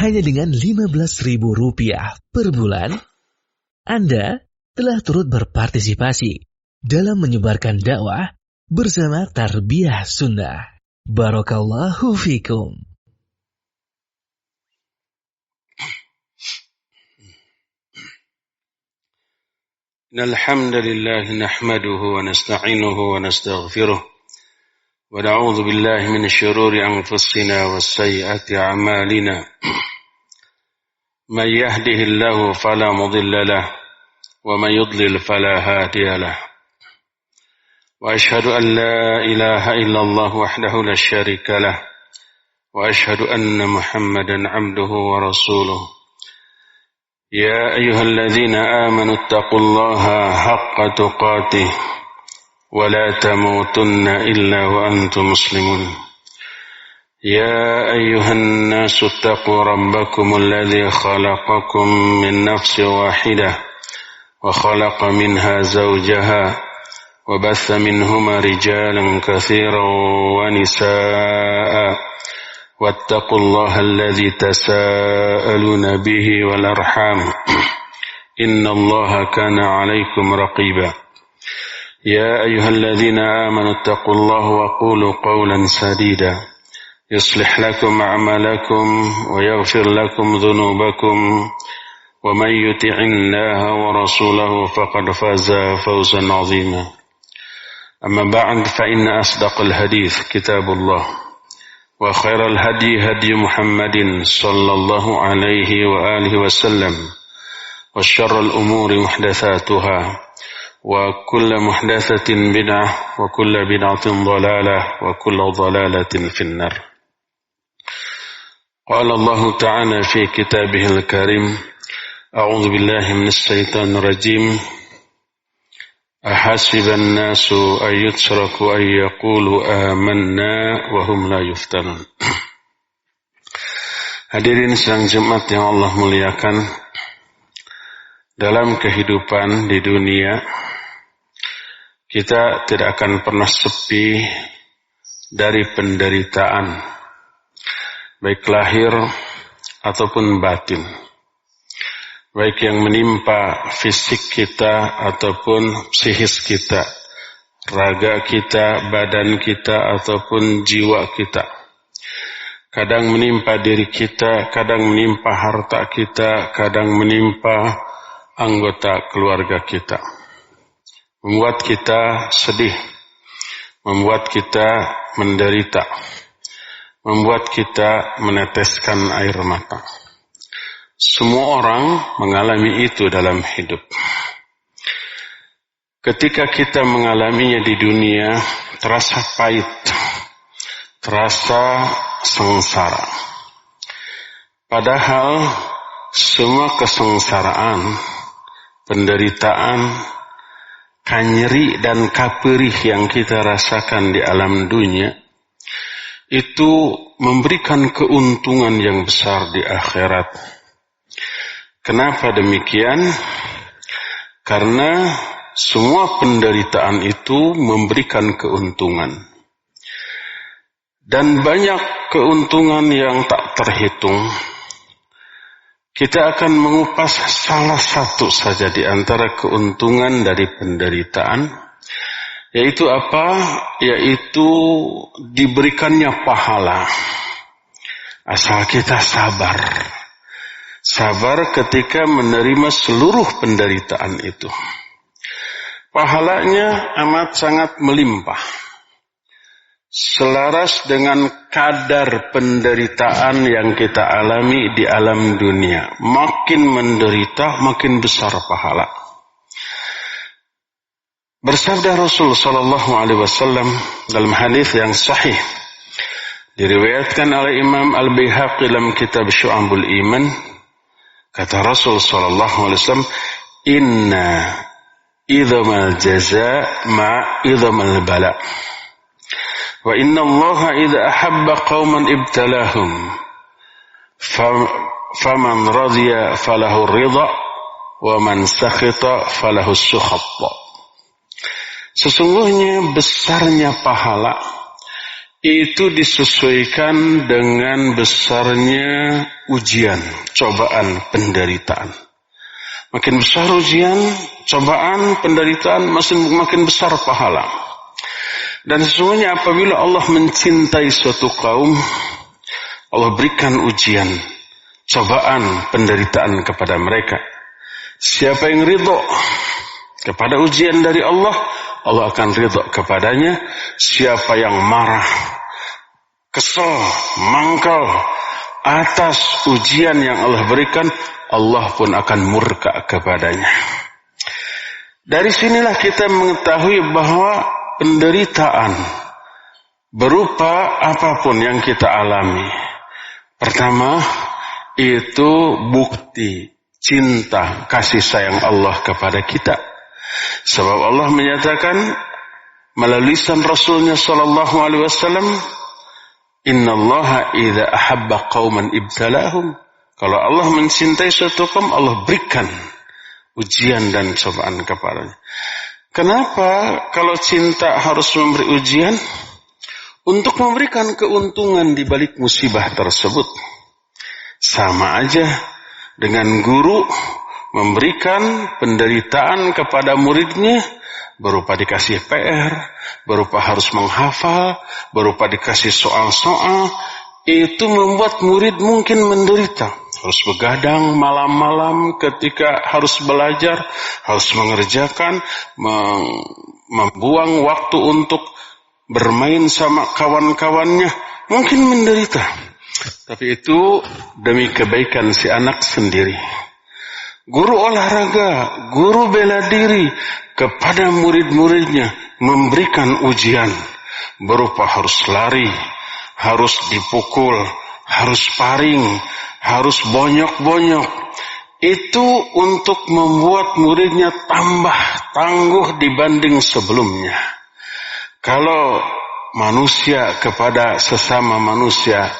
hanya dengan Rp15.000 per bulan, Anda telah turut berpartisipasi dalam menyebarkan dakwah bersama Tarbiyah Sunnah. Barakallahu fikum. Alhamdulillah nahmaduhu wa nasta'inuhu wa nastaghfiruh wa na'udzu billahi min syururi anfusina wa sayyiati a'malina. Man yahdihillahu fala mudilla lahu wa man yudlil fala hadiya lahu. Wa ashhadu an la ilaha illallah wahdahu la syarika lahu wa ashhadu anna Muhammadan 'abduhu wa rasuluh. يا أيها الذين آمنوا اتقوا الله حق تقاته ولا تموتن إلا وأنتم مسلمون يا أيها الناس اتقوا ربكم الذي خلقكم من نفس واحدة وخلق منها زوجها وبث منهما رجالا كثيرا ونساء واتقوا الله الذي تساءلون به والأرحام إن الله كان عليكم رقيبا يا أيها الذين آمنوا اتقوا الله وقولوا قولا سديدا يصلح لكم أعمالكم ويغفر لكم ذنوبكم ومن يطع الله ورسوله فقد فاز فوزا عظيما أما بعد فإن أصدق الحديث كتاب الله وخير الهدي هدي محمد صلى الله عليه وآله وسلم وشر الأمور محدثاتها وكل محدثة بدعة وكل بدعة ضلالة وكل ضلالة في النار. قال الله تعالى في كتابه الكريم أعوذ بالله من الشيطان الرجيم أحسب الناس أن يتركوا أن يقولوا آمنا وهم لا يفتنون. Hadirin sidang Jumat yang Allah muliakan, dalam kehidupan di dunia kita tidak akan pernah sepi dari penderitaan, baik lahir ataupun batin, baik yang menimpa fisik kita ataupun psikis kita, raga kita, badan kita ataupun jiwa kita. Kadang menimpa diri kita, kadang menimpa harta kita, kadang menimpa anggota keluarga kita. Membuat kita sedih, membuat kita menderita, membuat kita meneteskan air mata. Semua orang mengalami itu dalam hidup. Ketika kita mengalaminya di dunia, terasa pahit, terasa sengsara. Padahal semua kesengsaraan, penderitaan, kanyeri dan kaperih yang kita rasakan di alam dunia, itu memberikan keuntungan yang besar di akhirat. Kenapa demikian? Karena semua penderitaan itu memberikan keuntungan. Dan banyak keuntungan yang tak terhitung. Kita akan mengupas salah satu saja di antara keuntungan dari penderitaan. Yaitu apa? Yaitu diberikannya pahala. Asal kita sabar. Sabar ketika menerima seluruh penderitaan itu. Pahalanya amat sangat melimpah. Selaras dengan kadar penderitaan yang kita alami di alam dunia. Makin menderita, makin besar pahala. Bersabda Rasul sallallahu alaihi wasallam dalam hadis yang sahih, diriwayatkan oleh Imam Al-Baihaqi dalam kitab Syu'abul Iman. Kata Rasul sallallahu alaihi wasallam, "Inna idhamal jaza ma idhamal bala. Wa inna Allah idza ahabba qauman ibtalahum. Faman radiya falahu ridha wa man sakhita falahu sukhat." Sesungguhnya besarnya pahala itu disesuaikan dengan besarnya ujian, cobaan, penderitaan. Makin besar ujian, cobaan, penderitaan, makin besar pahala. Dan sesungguhnya apabila Allah mencintai suatu kaum, Allah berikan ujian, cobaan, penderitaan kepada mereka. Siapa yang ridho kepada ujian dari Allah, Allah akan ridho kepadanya. Siapa yang marah, kesel, mangkal atas ujian yang Allah berikan, Allah pun akan murka kepadanya. Dari sinilah kita mengetahui bahwa penderitaan berupa apapun yang kita alami, pertama itu bukti cinta kasih sayang Allah kepada kita. Sebab Allah menyatakan melalui lisan Rasulnya sallallahu alaihi wasallam, innallaha idza ahabba qauman ibtalahum. Kalau Allah mencintai suatu kaum, Allah berikan ujian dan cobaan kepadanya. Kenapa kalau cinta harus memberi ujian? Untuk memberikan keuntungan di balik musibah tersebut. Sama aja dengan guru memberikan penderitaan kepada muridnya, berupa dikasih PR, berupa harus menghafal, berupa dikasih soal-soal. Itu membuat murid mungkin menderita. Harus begadang malam-malam ketika harus belajar, harus mengerjakan, membuang waktu untuk bermain sama kawan-kawannya, mungkin menderita. Tapi itu demi kebaikan si anak sendiri. Guru olahraga, guru bela diri kepada murid-muridnya memberikan ujian berupa harus lari, harus dipukul, harus paring, harus bonyok-bonyok. Itu untuk membuat muridnya tambah tangguh dibanding sebelumnya. Kalau manusia kepada sesama manusia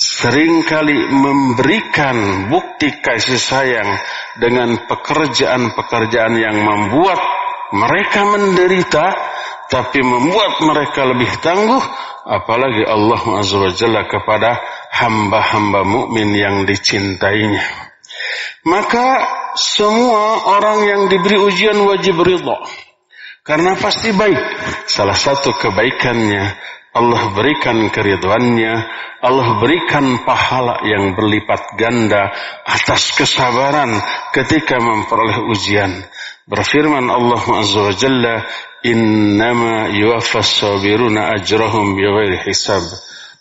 seringkali memberikan bukti kasih sayang dengan pekerjaan-pekerjaan yang membuat mereka menderita, tapi membuat mereka lebih tangguh, apalagi Allah Azza wa Jalla kepada hamba-hamba mukmin yang dicintainya. Maka semua orang yang diberi ujian wajib ridha, karena pasti baik. Salah satu kebaikannya, Allah berikan keridhaannya, Allah berikan pahala yang berlipat ganda atas kesabaran ketika memperoleh ujian. Berfirman Allah Azza wa Jalla, innama yuwaffas sabiruna ajrahum bighairi hisab.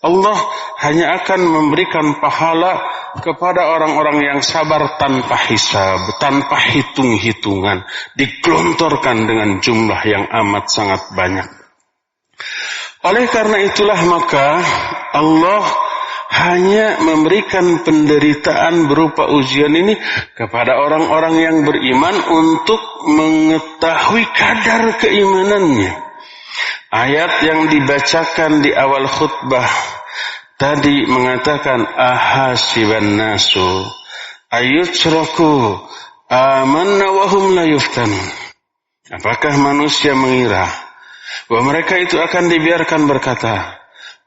Allah hanya akan memberikan pahala kepada orang-orang yang sabar tanpa hisab, tanpa hitung-hitungan, digelontorkan dengan jumlah yang amat sangat banyak. Oleh karena itulah maka Allah hanya memberikan penderitaan berupa ujian ini kepada orang-orang yang beriman untuk mengetahui kadar keimanannya. Ayat yang dibacakan di awal khutbah tadi mengatakan ahasiban nasu ayyutraku amanna wa hum la yuftanun. Apakah manusia mengira bahwa mereka itu akan dibiarkan berkata,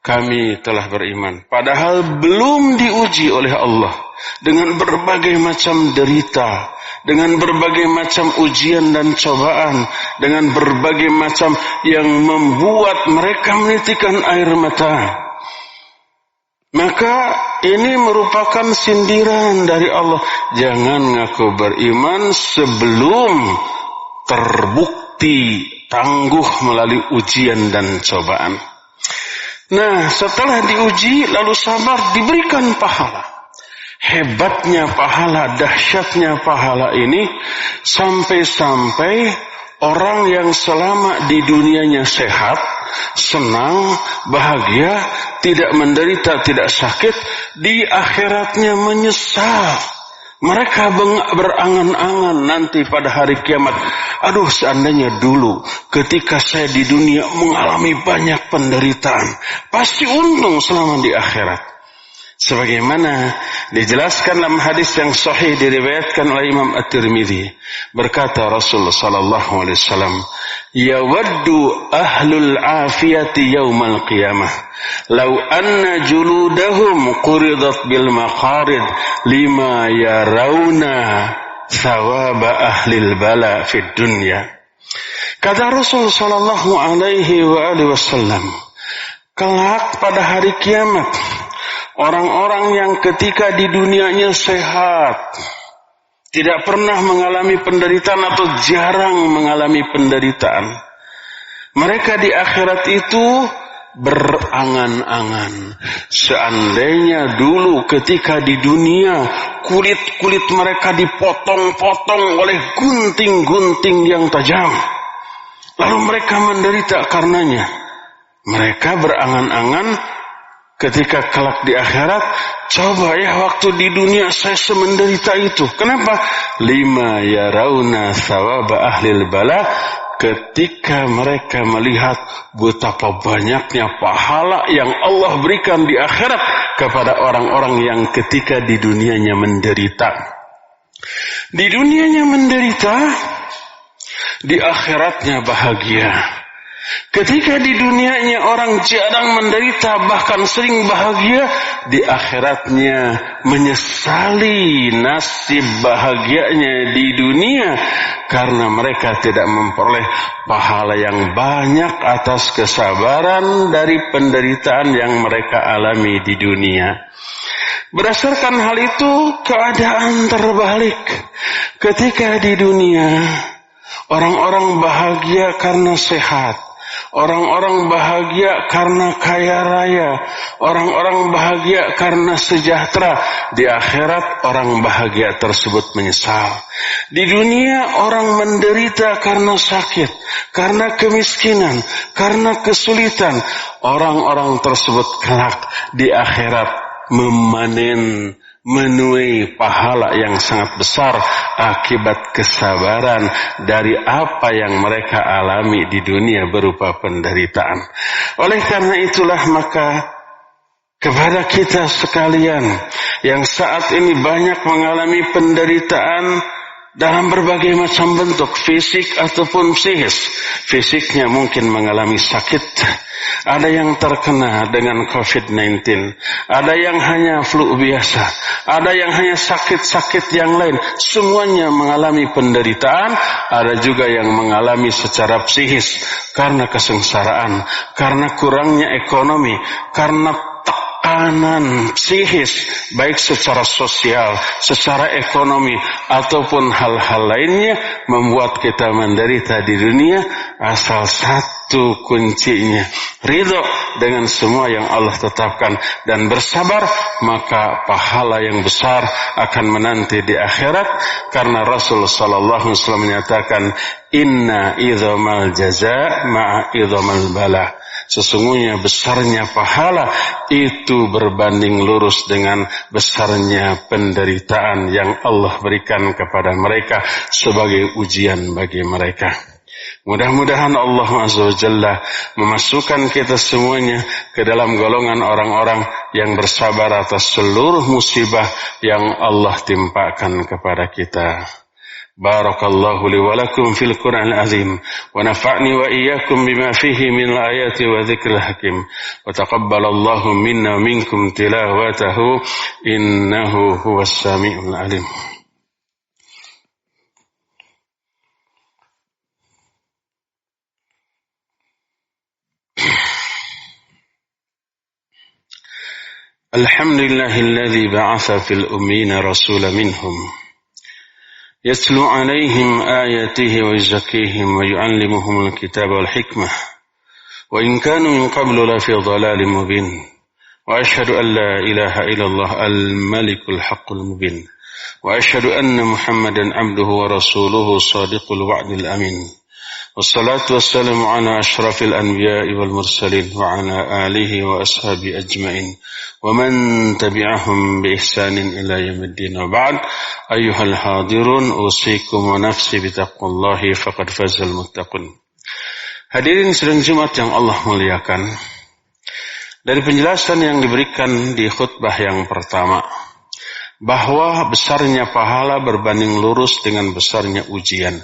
kami telah beriman, padahal belum diuji oleh Allah dengan berbagai macam derita, dengan berbagai macam ujian dan cobaan, dengan berbagai macam yang membuat mereka menitikkan air mata. Maka ini merupakan sindiran dari Allah. Jangan ngaku beriman sebelum terbukti tangguh melalui ujian dan cobaan. Nah, setelah diuji lalu sabar, diberikan pahala. Hebatnya pahala, dahsyatnya pahala ini sampai-sampai orang yang selama di dunianya sehat, senang, bahagia, tidak menderita, tidak sakit, di akhiratnya menyesal. Mereka berangan-angan nanti pada hari kiamat. Aduh, seandainya dulu ketika saya di dunia mengalami banyak penderitaan, pasti untung selama di akhirat. Sebagaimana dijelaskan dalam hadis yang sahih diriwayatkan oleh Imam At-Tirmidzi, berkata Rasulullah sallallahu alaihi wasallam, "Yawaddu ahlul afiyati yaumal qiyamah law anna juludahum quridat bil maqarid lima yarawna thawaba ahlil bala fid dunya." Kata Rasul sallallahu alaihi wasallam, kelak pada hari kiamat, orang-orang yang ketika di dunianya sehat, tidak pernah mengalami penderitaan atau jarang mengalami penderitaan, mereka di akhirat itu berangan-angan, seandainya dulu ketika di dunia kulit-kulit mereka dipotong-potong oleh gunting-gunting yang tajam, lalu mereka menderita karenanya. Mereka berangan-angan ketika kelak di akhirat, coba ya waktu di dunia saya semenderita itu. Kenapa? Lima yarawna thawaba ahlil bala, ketika mereka melihat betapa banyaknya pahala yang Allah berikan di akhirat kepada orang-orang yang ketika di dunianya menderita. Di dunianya menderita, di akhiratnya bahagia. Ketika di dunianya orang jarang menderita, bahkan sering bahagia, di akhiratnya menyesali nasib bahagianya di dunia karena mereka tidak memperoleh pahala yang banyak atas kesabaran dari penderitaan yang mereka alami di dunia. Berdasarkan hal itu, keadaan terbalik. Ketika di dunia orang-orang bahagia karena sehat, orang-orang bahagia karena kaya raya, orang-orang bahagia karena sejahtera. Di akhirat orang bahagia tersebut menyesal. Di dunia orang menderita karena sakit, karena kemiskinan, karena kesulitan. Orang-orang tersebut kelak di akhirat memanen, menuai pahala yang sangat besar akibat kesabaran dari apa yang mereka alami di dunia berupa penderitaan. Oleh karena itulah maka kepada kita sekalian yang saat ini banyak mengalami penderitaan dalam berbagai macam bentuk, fisik ataupun psikis. Fisiknya mungkin mengalami sakit, ada yang terkena dengan COVID-19, ada yang hanya flu biasa, ada yang hanya sakit-sakit yang lain. Semuanya mengalami penderitaan. Ada juga yang mengalami secara psikis karena kesengsaraan, karena kurangnya ekonomi, karena tekanan psikis, baik secara sosial, secara ekonomi, ataupun hal-hal lainnya membuat kita menderita di dunia. Asal satu kuncinya, ridho dengan semua yang Allah tetapkan dan bersabar, maka pahala yang besar akan menanti di akhirat. Karena Rasul sallallahu alaihi wasallam menyatakan, inna idzamal jaza ma'a idzamal bala. Sesungguhnya besarnya pahala itu berbanding lurus dengan besarnya penderitaan yang Allah berikan kepada mereka sebagai ujian bagi mereka. Mudah-mudahan Allah Azza wa Jalla memasukkan kita semuanya ke dalam golongan orang-orang yang bersabar atas seluruh musibah yang Allah timpakan kepada kita. Barakallahu li wa lakum fil Qur'anil azim wa nafa'ni wa iyyakum bima fihi min al-ayati wa dzikril hakim wa taqabbalallahu minna wa minkum tilawatahu innahu huwas samiul alim. Alhamdulillahilladzi ba'atsa fil ummiyina rasulan minhum يتلو عليهم آياته ويزكيهم ويعلمهم الكتاب والحكمة وإن كانوا من قبل لفي ضلال مبين وأشهد أن لا إله إلا الله الملك الحق المبين وأشهد أن محمدا عبده ورسوله صادق الوعد الأمين والصلاة والسلام على أشرف الأنبياء والمرسلين وعلى آله وأصحابه أجمعين ومن تبعهم بإحسان إلى يوم الدين وبعد. أيها الحاضرون أوصيكم ونفسي بتقوى الله فقد فاز المتقون. Hadirin sidang Jumat yang Allah muliakan, Dari penjelasan yang diberikan di khutbah yang pertama, bahwa besarnya pahala berbanding lurus dengan besarnya ujian.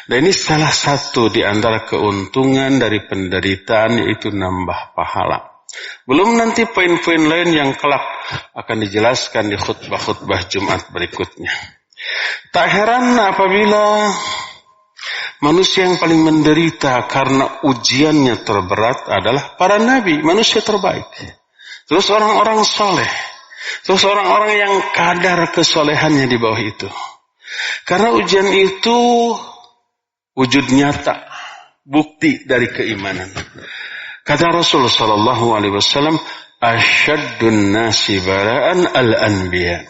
Dan ini salah satu di antara keuntungan dari penderitaan, yaitu nambah pahala. Belum nanti poin-poin lain yang kelak akan dijelaskan di khutbah-khutbah Jumat berikutnya. Tak heran apabila manusia yang paling menderita karena ujiannya terberat adalah para nabi, manusia terbaik. Terus orang-orang soleh. Terus orang-orang yang kadar kesolehannya di bawah itu. Karena ujian itu wujud nyata, bukti dari keimanan. Kata Rasulullah sallallahu alaihi wasallam, "Asyaddun nasi bara'an al-anbiya,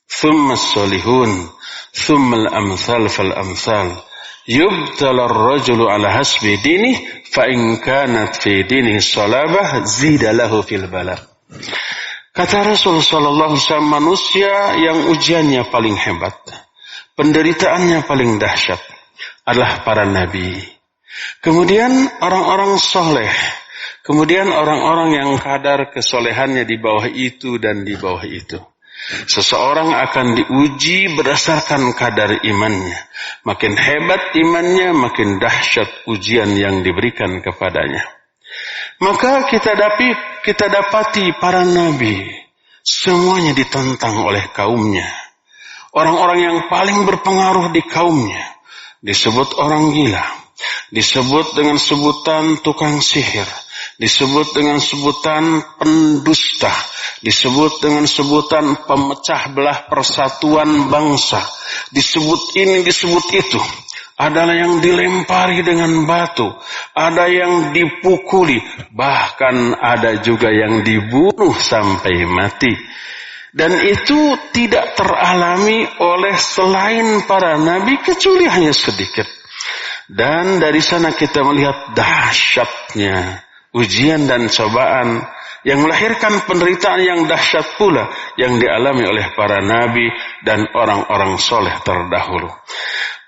thumma as-salihun, thumma al-amthal fal-amthal. Yubtala ar-rajulu ala hasbi dinih, fa in kanat fi dinihi salabah zida lahu fil bala." Kata Rasulullah sallallahu alaihi wasallam, manusia yang ujiannya paling hebat, penderitaannya paling dahsyat adalah para nabi. Kemudian orang-orang soleh. Kemudian orang-orang yang kadar kesolehannya di bawah itu dan di bawah itu. Seseorang akan diuji berdasarkan kadar imannya. Makin hebat imannya, makin dahsyat ujian yang diberikan kepadanya. Maka kita dapati para nabi semuanya ditentang oleh kaumnya. Orang-orang yang paling berpengaruh di kaumnya disebut orang gila, disebut dengan sebutan tukang sihir, disebut dengan sebutan pendusta, disebut dengan sebutan pemecah belah persatuan bangsa, disebut ini, disebut itu. Ada yang dilempari dengan batu, ada yang dipukuli, bahkan ada juga yang dibunuh sampai mati. Dan itu tidak teralami oleh selain para nabi kecuali hanya sedikit. Dan dari sana kita melihat dahsyatnya ujian dan cobaan yang melahirkan penderitaan yang dahsyat pula yang dialami oleh para nabi dan orang-orang soleh terdahulu.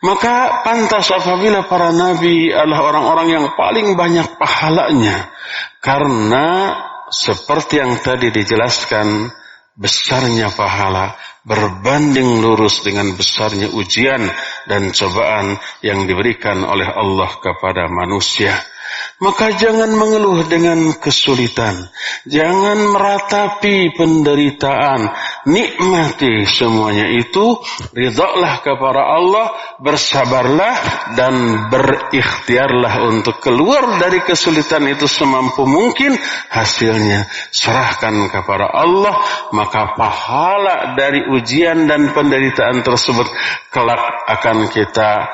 Maka pantas apabila para nabi adalah orang-orang yang paling banyak pahalanya, karena seperti yang tadi dijelaskan, besarnya pahala berbanding lurus dengan besarnya ujian dan cobaan yang diberikan oleh Allah kepada manusia. Maka jangan mengeluh dengan kesulitan, jangan meratapi penderitaan, nikmati semuanya itu, ridhalah kepada Allah, bersabarlah dan berikhtiarlah untuk keluar dari kesulitan itu semampu mungkin. Hasilnya serahkan kepada Allah, maka pahala dari ujian dan penderitaan tersebut kelak akan kita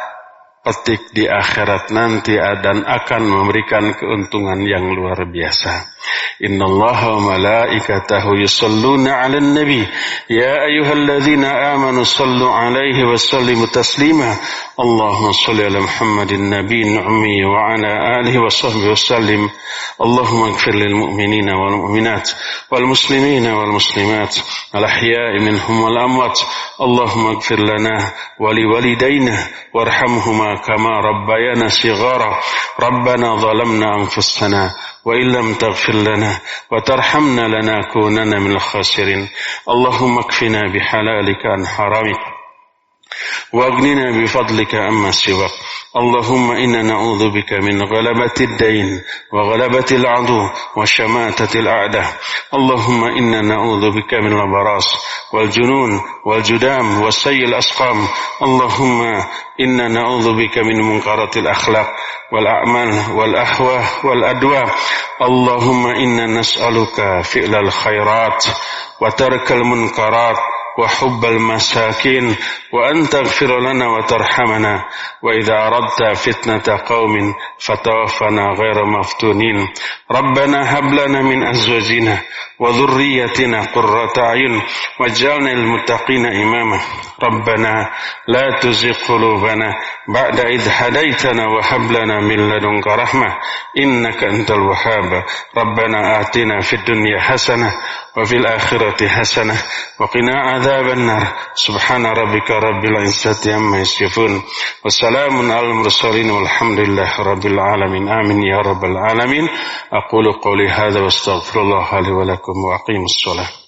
petik di akhirat nanti dan akan memberikan keuntungan yang luar biasa. Innallaha wa malaikatahu yusalluna 'alan nabi ya ayyuhalladzina amanu sallu 'alaihi wa sallimu taslima. Allahumma shalli 'ala Muhammadin nabiyil ummi wa 'ala alihi wa sahbihi wa sallim. Allahumma ighfir lil mu'minina wal mu'minat wal muslimina wal muslimat al ahya'i minhum wal amwat. Allahumma ighfir lana wa li walidayna warhamhuma kama rabbayana shighara. Rabbana zalamna anfusana wa illam taghfir lana wa tarhamna lanakunanna minal khasirin. Allahumma kfina bihalalika an haramik واغننا بفضلك عما سواك. اللهم إنا نعوذ بك من غلبة الدين وغلبة العدو وشماتة الأعداء. اللهم إنا نعوذ بك من البراس والجنون والجدام والسيء الأسقام. اللهم إنا نعوذ بك من منكرات الأخلاق والأعمال والأهواء والأدواء. اللهم إنا نسألك فعل الخيرات وترك المنكرات وحب المساكين وأن تغفر لنا وترحمنا وإذا أردت فتنة قوم فتوفنا غير مفتونين. ربنا هب لنا من أزواجنا وذريتنا قرة أعين واجعلنا للمتقين إماما ربنا لا تزغ قلوبنا بعد إذ هديتنا وهب لنا من لدنك رحمة إنك أنت الوهاب ربنا آتنا في الدنيا حسنة وفي الآخرة حسنة وقنا عذاب النار سبحان ربك رب العزة عما يصفون وسلام على المرسلين والحمد لله رب العالمين آمين يا رب العالمين أقول قولي هذا واستغفر الله لي ولكم وأقيموا الصلاة